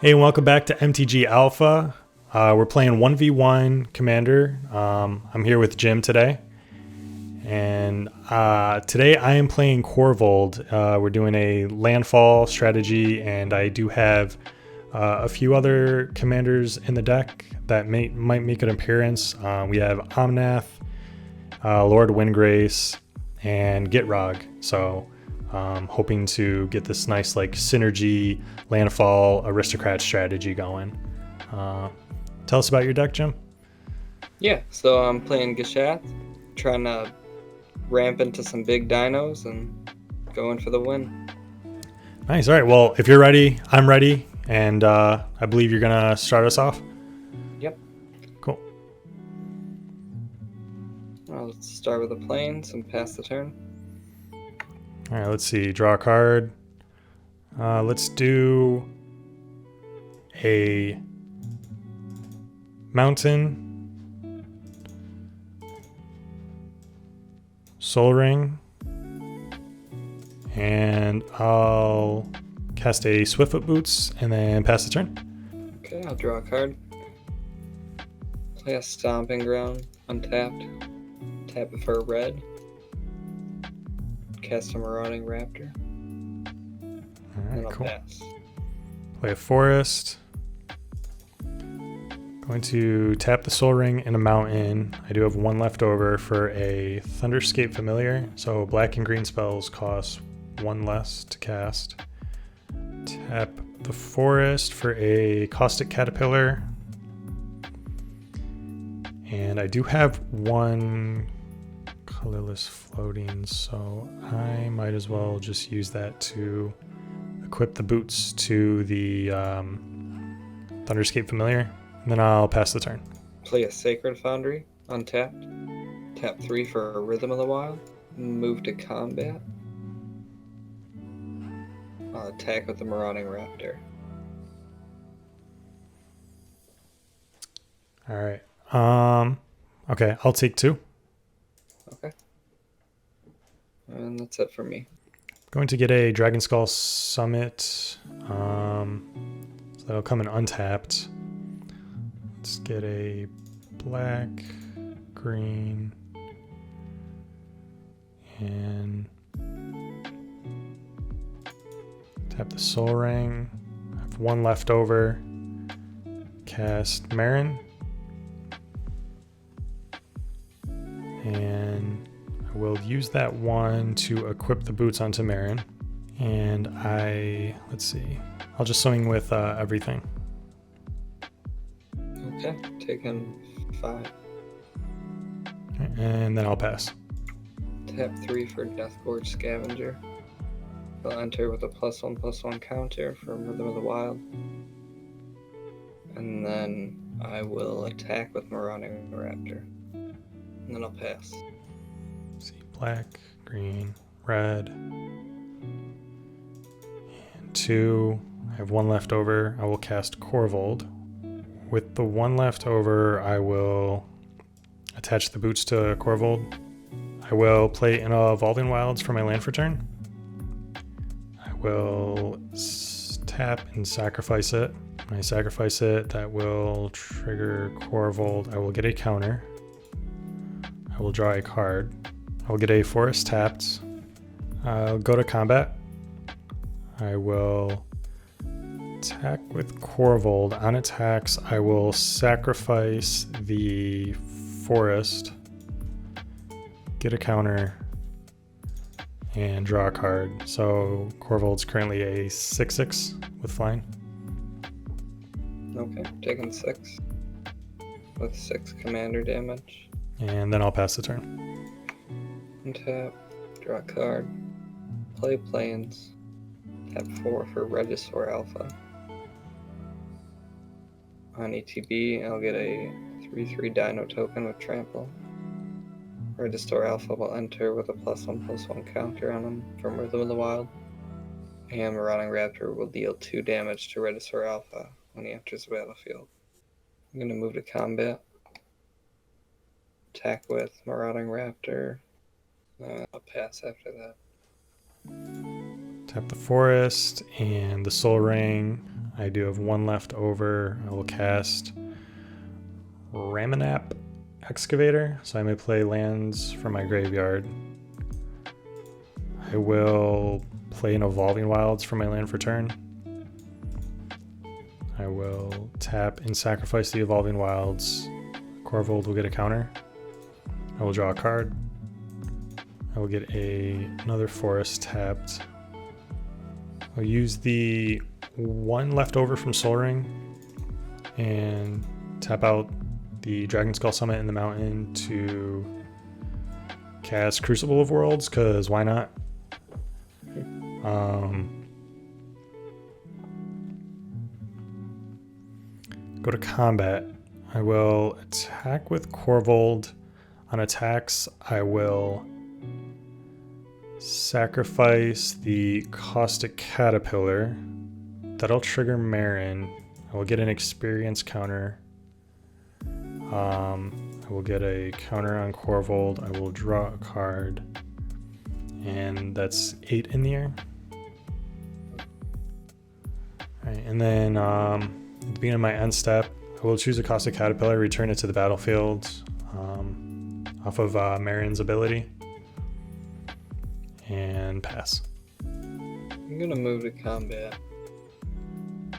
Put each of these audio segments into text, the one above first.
Hey, and welcome back to MTG Alpha. We're playing 1v1 Commander. I'm here with Jim today. And today I am playing Korvold. We're doing a landfall strategy, and I do have a few other commanders in the deck that might make an appearance. We have Omnath, Lord Windgrace, and Gitrog. So hoping to get this nice synergy landfall aristocrat strategy going. Tell us about your deck, Jim. Yeah, so I'm playing Gishath, trying to ramp into some big dinos and going for the win. Nice. All right. Well, if you're ready, I'm ready, and I believe you're gonna start us off. Yep. Cool. Well, let's start with the plains and pass the turn. All right. Let's see. Draw a card. Let's do a mountain, soul ring, and I'll cast a Swiftfoot Boots and then pass the turn. Okay, I'll draw a card. Play a Stomping Ground, untapped. Tap it for a red. Cast a Marauding Raptor. All right, and I'll cool. pass. Play a forest. Going to tap the Soul Ring and a mountain. I do have one left over for a Thunderscape Familiar. So black and green spells cost one less to cast. Tap the forest for a Caustic Caterpillar. And I do have one colorless floating, so I might as well just use that to equip the boots to the Thunderscape Familiar, and then I'll pass the turn. Play a Sacred Foundry, untapped. Tap 3 for a Rhythm of the Wild. Move to combat. I'll attack with the Marauding Raptor. All right. Okay, I'll take 2. Okay. And that's it for me. Going to get a Dragon Skull Summit. So that'll come in untapped. Let's get a black, green, and tap the Soul Ring. I have one left over. Cast Marin. And I will use that one to equip the boots onto Marin. And let's see, I'll just swing with everything. Okay, taking 5. And then I'll pass. Tap 3 for Deathgorge Scavenger. I'll enter with a +1/+1 counter from Rhythm of the Wild. And then I will attack with Marauding Raptor. And then I'll pass. Let's see, black, green, red, and 2. I have one left over. I will cast Korvold. With the one left over, I will attach the boots to Korvold. I will play in Evolving Wilds for my land for turn. I will tap and sacrifice it. When I sacrifice it, that will trigger Korvold. I will get a counter. I will draw a card. I will get a forest tapped. I'll go to combat. I will attack with Korvold. On attacks, I will sacrifice the forest, get a counter, and draw a card. So Korvold's currently a 6/6 with flying. Okay, taking 6. With 6 commander damage. And then I'll pass the turn. Untap, draw a card. Play plains. Tap 4 for Regisaur Alpha. On ETB, I'll get a 3/3 Dino token with Trample. Regisaur Alpha will enter with a +1/+1 counter on him from Rhythm of the Wild. And Marauding Raptor will deal 2 damage to Regisaur Alpha when he enters the battlefield. I'm going to move to combat. Attack with Marauding Raptor. I'll pass after that. Tap the forest and the Soul Ring. I do have one left over. I will cast Ramanap Excavator, so I may play lands from my graveyard. I will play an Evolving Wilds for my land for turn. I will tap and sacrifice the Evolving Wilds. Korvold will get a counter. I will draw a card. I will get another forest tapped. I'll use the one left over from Sol Ring and tap out the Dragon Skull Summit in the mountain to cast Crucible of Worlds, because why not? Go to combat. I will attack with Korvold. On attacks, I will sacrifice the Caustic Caterpillar. That'll trigger Marin. I will get an experience counter. I will get a counter on Korvold. I will draw a card. And that's 8 in the air. Alright, and then at the beginning of my end step, I will choose a Caustic Caterpillar, return it to the battlefield off of Marin's ability, and pass. I'm gonna move to combat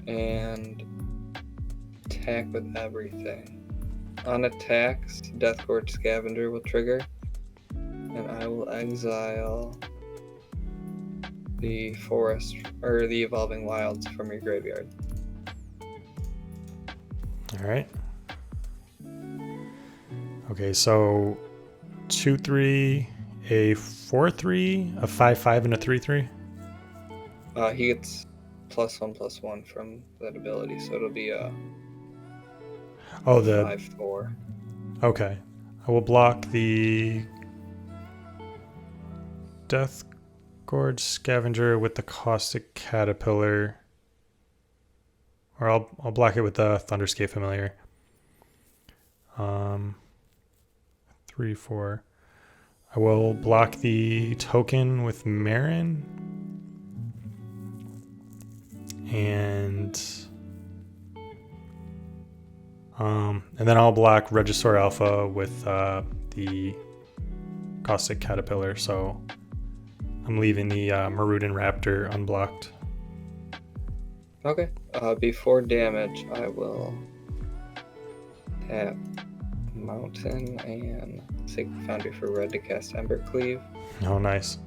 and attack with everything. On attacks, Deathgorge Scavenger will trigger, and I will exile the forest or the Evolving Wilds from your graveyard. All right. Okay, so 2/3, a 4/3, a 5/5, and a 3/3. He gets +1/+1 from that ability, so it'll be a 5/4. Okay, I will block the Deathgorge Scavenger with the Caustic Caterpillar, or I'll block it with the Thunderscape Familiar. 3, 4. I will block the token with Marin, and then I'll block Regisaur Alpha with the Caustic Caterpillar. So I'm leaving the Marudin Raptor unblocked. Okay. Before damage, I will tap Mountain and Sacred Foundry for red to cast Embercleave. Oh, nice.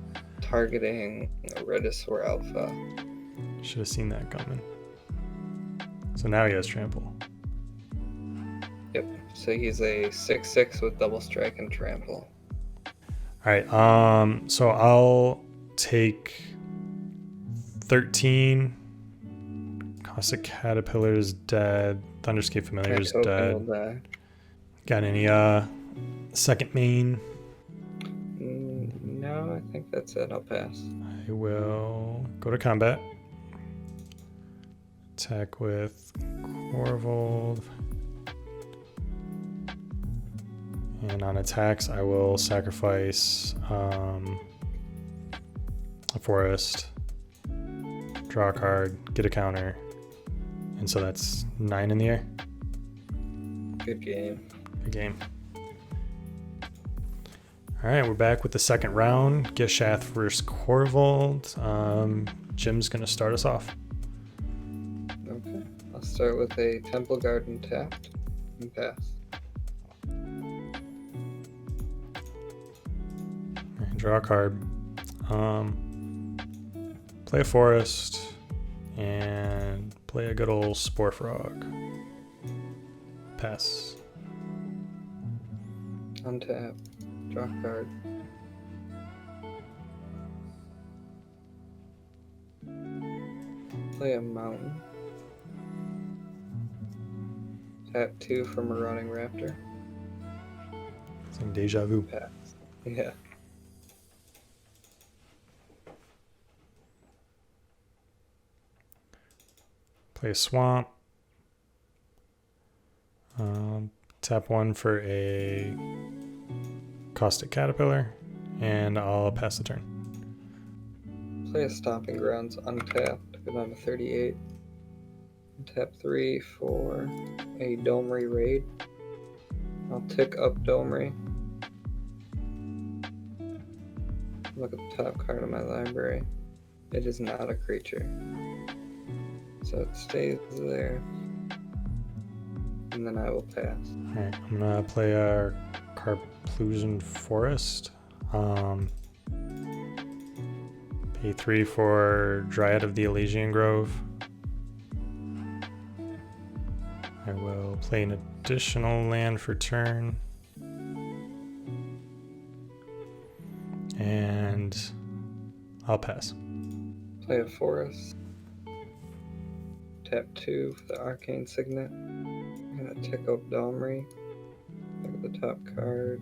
Targeting Regisaur Alpha. Should have seen that coming. So now he has Trample. Yep. So he's a 6/6 with double strike and trample. All right. So I'll take 13. Caustic Caterpillar is dead. Thunderscape Familiar is dead. Got any second main? No, I think that's it. I'll pass. I will go to combat. Attack with Korvold. And on attacks, I will sacrifice a forest, draw a card, get a counter, and so that's 9 in the air. Good game. Good game. All right, we're back with the second round. Gishath versus Korvold. Jim's gonna start us off. Okay. I'll start with a Temple Garden tapped and pass. Draw a card. Play a forest and play a good old Spore Frog. Pass. Untap. Draw card. Play a Mountain. Tap 2 for Marauding Raptor. Some deja vu. Pass. Yeah. Play a swamp. Tap 1 for a Caustic Caterpillar, and I'll pass the turn. Play a Stomping Grounds untapped, go down to 38. Tap 3 for a Domri raid. I'll tick up Domri. Look at the top card of my library. It is not a creature. So it stays there. And then I will pass. Alright, I'm gonna play a Carplusion Forest. Pay 3 for Dryad of the Elysian Grove. I will play an additional land for turn. And I'll pass. Play a forest. Tap 2 for the Arcane Signet. I'm gonna tick up Domri. Look at the top card.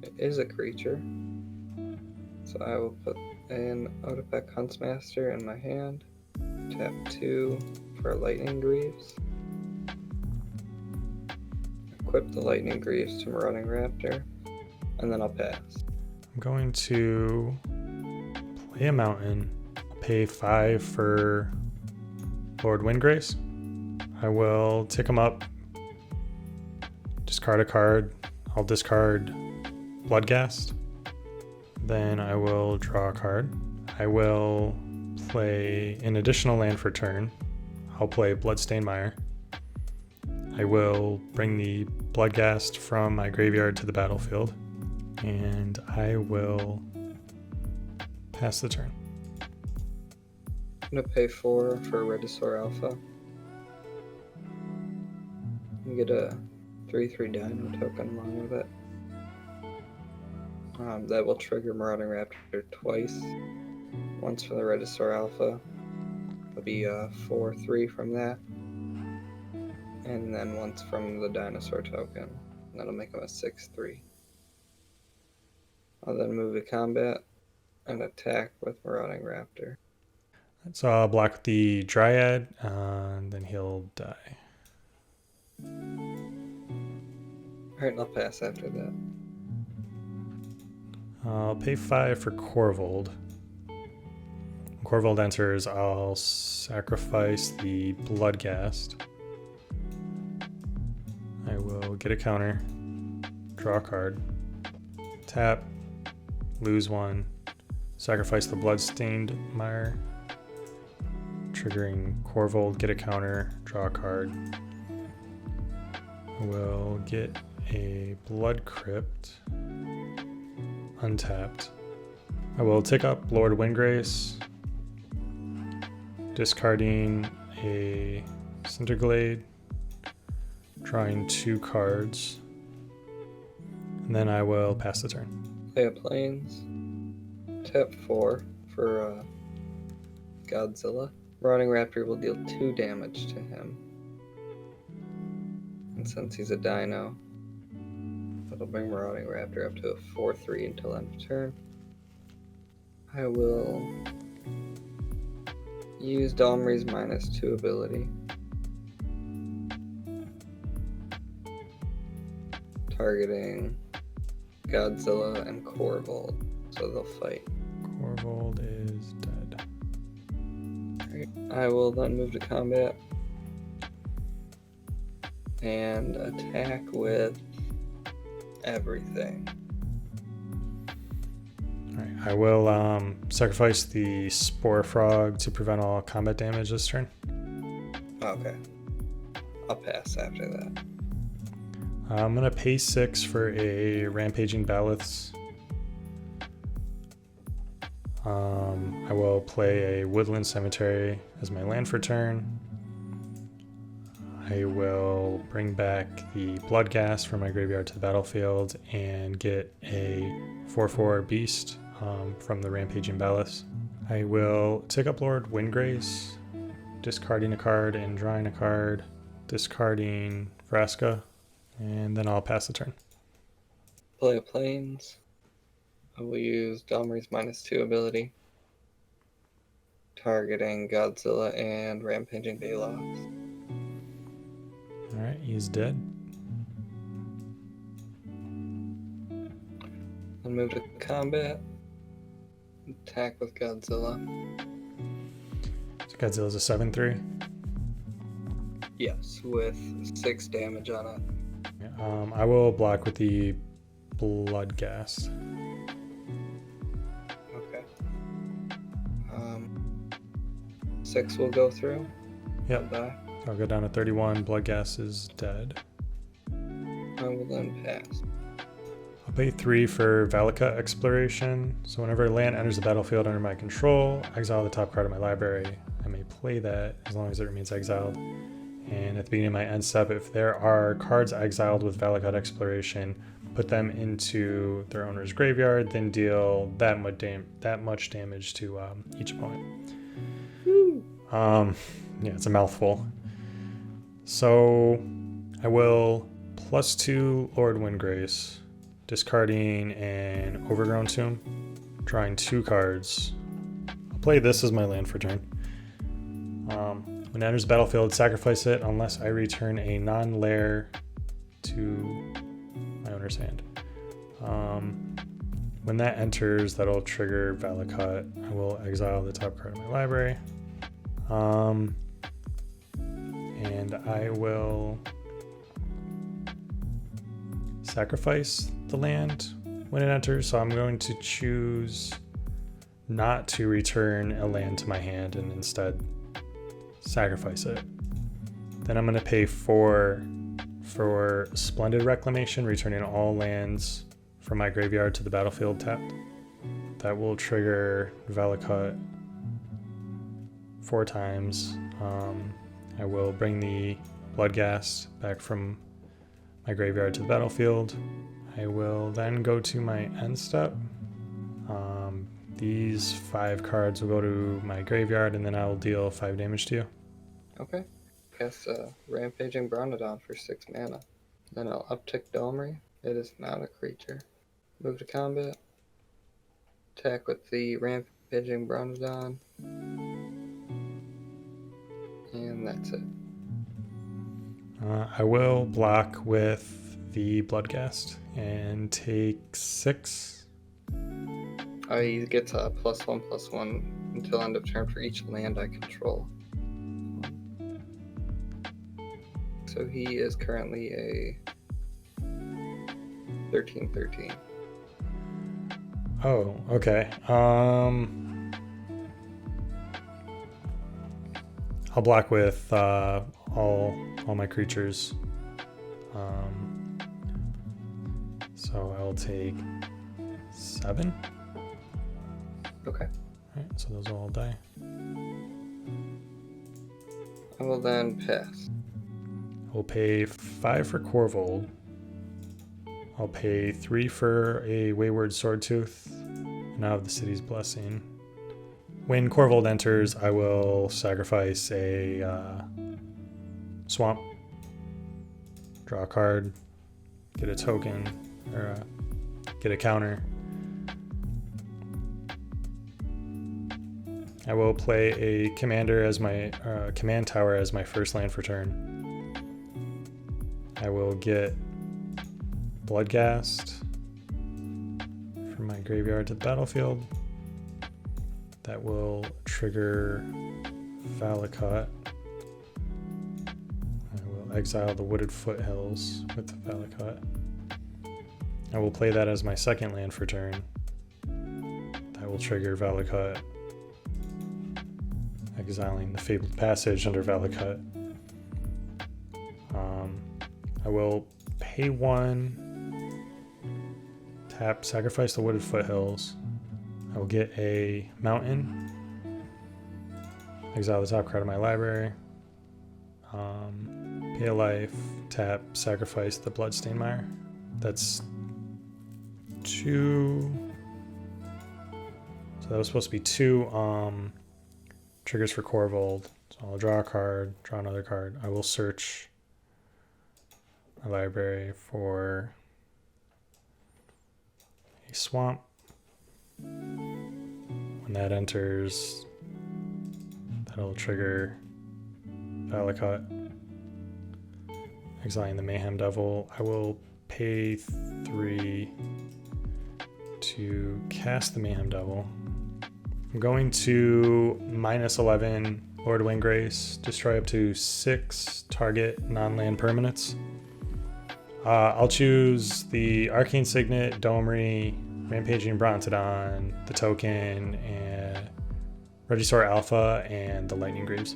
It is a creature. So I will put an Otepec Huntsmaster in my hand. Tap 2 for Lightning Greaves. Equip the Lightning Greaves to Marauding Raptor. And then I'll pass. I'm going to play a mountain. I'll pay 5 for Lord Windgrace. I will tick him up. Discard a card. I'll discard Bloodghast. Then I will draw a card. I will play an additional land for turn. I'll play Bloodstained Mire. I will bring the Bloodghast from my graveyard to the battlefield. And I will pass the turn. I'm gonna pay 4 for Regisaur Alpha. And get a 3/3 Dino token along with it. That will trigger Marauding Raptor twice. Once for the Regisaur Alpha. It'll be a 4/3 from that. And then once from the Dinosaur token. That'll make him a 6/3. I'll then move to combat and attack with Marauding Raptor. So I'll block the Dryad, and then he'll die. Alright, I'll pass after that. I'll pay 5 for Korvold. When Korvold enters, I'll sacrifice the Bloodghast. I will get a counter, draw a card, tap, lose 1, sacrifice the Bloodstained Mire, triggering Korvold, get a counter, draw a card. I will get a Blood Crypt, untapped. I will tick up Lord Windgrace, discarding a Cinderglade, drawing 2 cards, and then I will pass the turn. Play a Plains. Tap 4 for Godzilla. Marauding Raptor will deal 2 damage to him. And since he's a dino, that'll bring Marauding Raptor up to a 4/3 until end of turn. I will use Domri's -2 ability. Targeting Godzilla and Korvold, so they'll fight. Korvold is dead. Alright, I will then move to combat and attack with everything. Alright, I will sacrifice the Spore Frog to prevent all combat damage this turn. Okay. I'll pass after that. I'm going to pay 6 for a Rampaging Baloths. I will play a Woodland Cemetery as my land for turn. I will bring back the Bloodghast from my graveyard to the battlefield and get a 4/4 Beast from the Rampaging Baloths. I will tick up Lord Windgrace, discarding a card and drawing a card, discarding Vraska, and then I'll pass the turn. Play a Plains. I will use Domri's -2 ability. Targeting Godzilla and Rampaging Baloths. Alright, he's dead. I'll move to combat. Attack with Godzilla. So Godzilla's a 7/3. Yes, with 6 damage on it. I will block with the blood gas. Okay. 6 will go through. Yep. Die. I'll go down to 31. Blood gas is dead. I will then pass. I'll pay 3 for Valakut Exploration. So whenever land enters the battlefield under my control, exile the top card of my library. I may play that as long as it remains exiled. And at the beginning of my end step, if there are cards exiled with Valakut Exploration, put them into their owner's graveyard, then deal that much damage to each opponent. Yeah, it's a mouthful. So I will +2 Lord Windgrace, discarding an Overgrown Tomb, drawing 2 cards. I'll play this as my land for turn. When it enters the battlefield, sacrifice it unless I return a non-lair to my owner's hand. When that enters, that'll trigger Valakut. I will exile the top card of my library. And I will sacrifice the land when it enters. So I'm going to choose not to return a land to my hand and instead sacrifice it. Then I'm going to pay 4 for Splendid Reclamation, returning all lands from my graveyard to the battlefield tapped. That will trigger Valakut 4 times. I will bring the Bloodghast back from my graveyard to the battlefield. I will then go to my end step. These 5 cards will go to my graveyard, and then I will deal 5 damage to you. Okay. Cast Rampaging Bronodon for 6 mana. Then I'll uptick Domri. It is not a creature. Move to combat. Attack with the Rampaging Bronodon. And that's it. I will block with the Bloodghast and take 6. He gets a +1/+1 until end of turn for each land I control. So he is currently a 13/13. Oh, okay. I'll block with all my creatures. So I'll take 7. Okay. Alright, so those will all die. I will then pass. We'll pay 5 for Korvold. I'll pay 3 for a Wayward Swordtooth, and I have the City's Blessing. When Korvold enters, I will sacrifice a swamp, draw a card, get a token, or get a counter. I will play a commander as my command tower as my first land for turn. I will get Bloodghast from my graveyard to the battlefield. That will trigger Valakut. I will exile the Wooded Foothills with Valakut. I will play that as my second land for turn. That will trigger Valakut, exiling the Fabled Passage under Valakut. I will pay 1, tap, sacrifice the Wooded Foothills. I will get a mountain, exile the top card of my library, pay a life, tap, sacrifice the Bloodstained Mire. That's 2. So that was supposed to be 2 triggers for Korvold. So I'll draw a card, draw another card. I will search my library for a swamp. When that enters, that'll trigger Valakut, exiling the Mayhem Devil. I will pay 3 to cast the Mayhem Devil. I'm going to -11 Lord of Windgrace, destroy up to 6 target non-land permanents. I'll choose the Arcane Signet, Domri, Rampaging Brontodon, the token, and Regisaur Alpha, and the Lightning Greaves.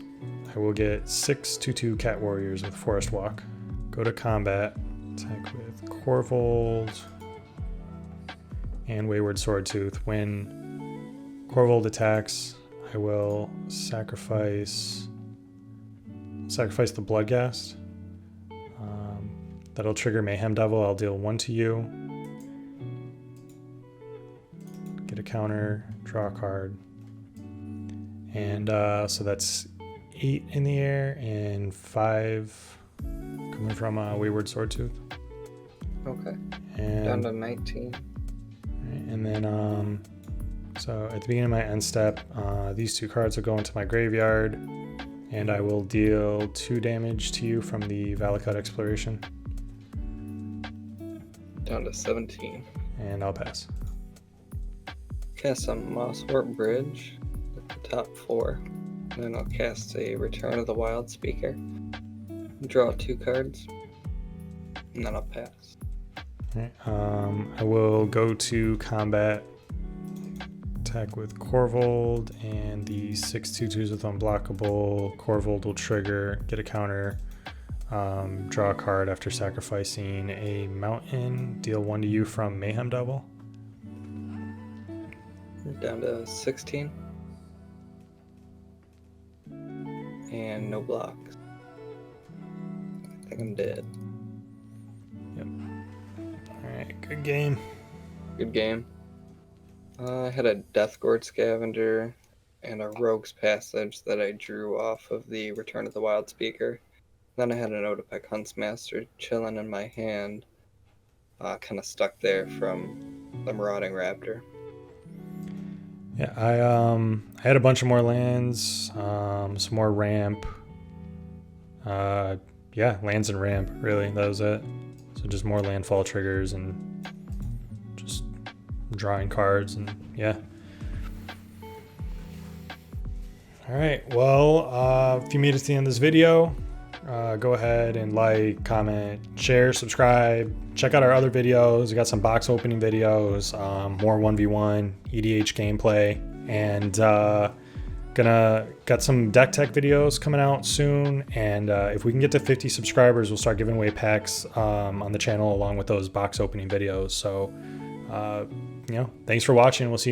I will get 6 2/2 Cat Warriors with Forest Walk. Go to combat, attack with Korvold and Wayward Swordtooth. When Korvold attacks, I will sacrifice the Bloodghast. That'll trigger Mayhem Devil. I'll deal 1 to you. Get a counter, draw a card. And so that's 8 in the air and 5 coming from Wayward Swordtooth. Okay. And down to 19. And then, so at the beginning of my end step, these 2 cards will go into my graveyard, and I will deal 2 damage to you from the Valakut Exploration. Down to 17. And I'll pass. Cast a Mosswort Bridge at the top 4. And then I'll cast a Return of the Wild Speaker. Draw 2 cards. And then I'll pass. Okay. I will go to combat, attack with Korvold, and the 6 2/2s with Unblockable. Korvold will trigger, get a counter, draw a card after sacrificing a mountain, deal 1 to you from Mayhem Devil. Down to 16. And no blocks. I think I'm dead. Yep. Alright, good game. Good game. I had a Deathgord Scavenger and a Rogue's Passage that I drew off of the Return of the Wild Speaker. Then I had an Odapec Huntsmaster chilling in my hand, kind of stuck there from the Marauding Raptor. Yeah, I had a bunch of more lands, some more ramp. Yeah, lands and ramp, really, that was it. So just more landfall triggers and just drawing cards, and yeah. All right, well, if you made it to the end of this video, go ahead and like, comment, share, subscribe. Check out our other videos. We got some box opening videos, more 1v1, EDH gameplay, and got some deck tech videos coming out soon. And if we can get to 50 subscribers, we'll start giving away packs on the channel along with those box opening videos. So, thanks for watching. We'll see you.